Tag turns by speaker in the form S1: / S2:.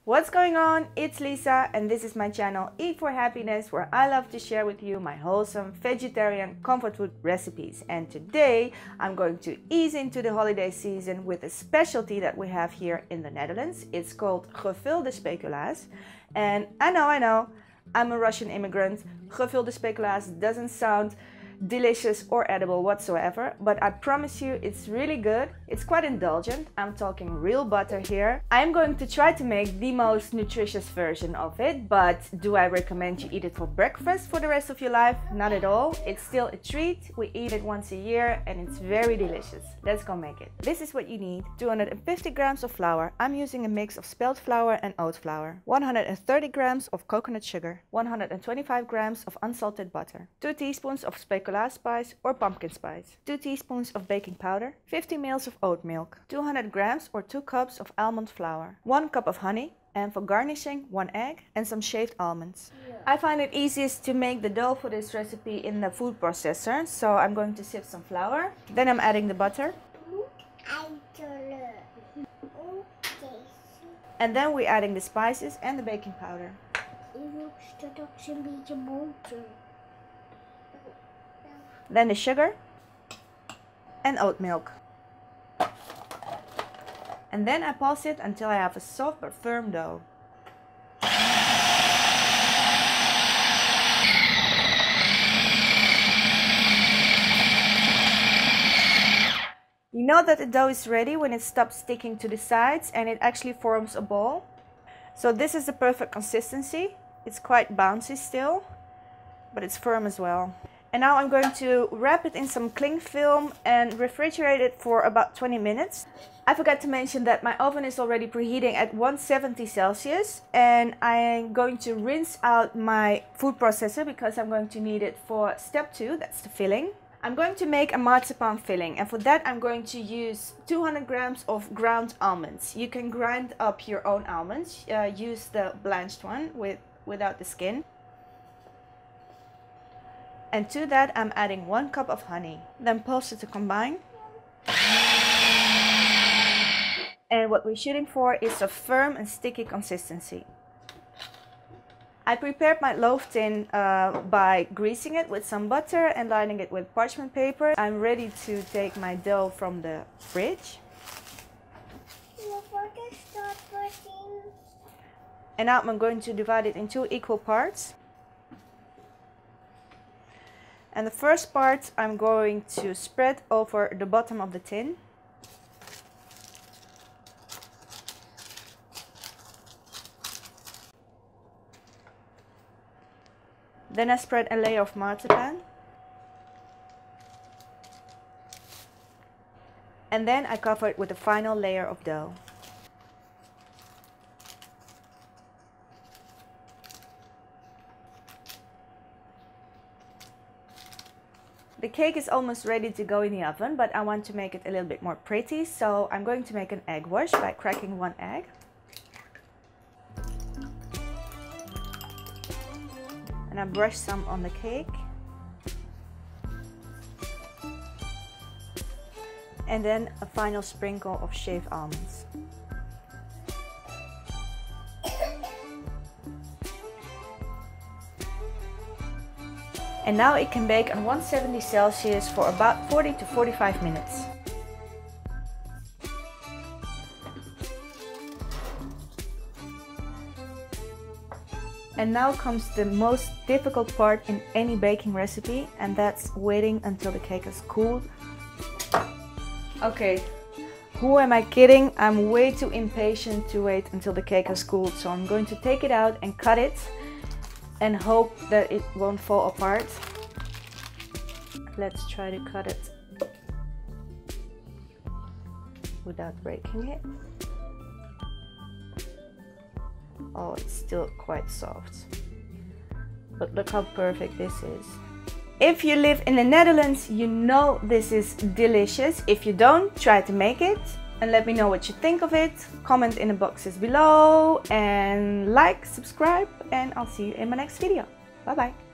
S1: What's going on? It's Lisa and this is my channel Eat for Happiness, where I love to share with you my wholesome vegetarian comfort food recipes. And today I'm going to ease into the holiday season with a specialty that we have here in the Netherlands. It's called Gevulde Speculaas. And I know, I'm a Russian immigrant. Gevulde Speculaas doesn't sound delicious or edible whatsoever, but I promise you it's really good. It's quite indulgent. I'm talking real butter here. I'm going to try to make the most nutritious version of it, but do I recommend you eat it for breakfast for the rest of your life? Not at all. It's still a treat. We eat it once a year and it's very delicious. Let's go make it. This is what you need: 250 grams of flour. I'm using a mix of spelt flour and oat flour. 130 grams of coconut sugar. 125 grams of unsalted butter. 2 teaspoons of speculaas spice or pumpkin spice, 2 teaspoons of baking powder, 50 ml of oat milk, 200 grams or 2 cups of almond flour, 1 cup of honey, and for garnishing 1 egg and some shaved almonds. I find it easiest to make the dough for this recipe in the food processor, so I'm going to sift some flour. Then I'm adding the butter. And then we're adding the spices and the baking powder. Then the sugar and oat milk. And then I pulse it until I have a soft but firm dough. You know that the dough is ready when it stops sticking to the sides and it actually forms a ball. So this is the perfect consistency. It's quite bouncy still, but it's firm as well. And now I'm going to wrap it in some cling film and refrigerate it for about 20 minutes. I forgot to mention that my oven is already preheating at 170 Celsius, and I'm going to rinse out my food processor because I'm going to need it for step 2, that's the filling. I'm going to make a marzipan filling, and for that I'm going to use 200 grams of ground almonds. You can grind up your own almonds, use the blanched one without the skin. And to that I'm adding 1 cup of honey. Then pulse it to combine. And what we're shooting for is a firm and sticky consistency. I prepared my loaf tin by greasing it with some butter and lining it with parchment paper. I'm ready to take my dough from the fridge. And now I'm going to divide it in 2 equal parts. And the first part I'm going to spread over the bottom of the tin. Then I spread a layer of marzipan. And then I cover it with a final layer of dough. The cake is almost ready to go in the oven, but I want to make it a little bit more pretty, so I'm going to make an egg wash by cracking 1 egg. And I brush some on the cake. And then a final sprinkle of shaved almonds. And now it can bake on 170 Celsius for about 40 to 45 minutes. And now comes the most difficult part in any baking recipe, and that's waiting until the cake has cooled. Okay, who am I kidding? I'm way too impatient to wait until the cake has cooled, so I'm going to take it out and cut it and hope that it won't fall apart. Let's try to cut it without breaking it. Oh, it's still quite soft. But look how perfect this is. If you live in the Netherlands, you know this is delicious. If you don't, try to make it and let me know what you think of it. Comment in the boxes below and like, subscribe, and I'll see you in my next video. Bye bye.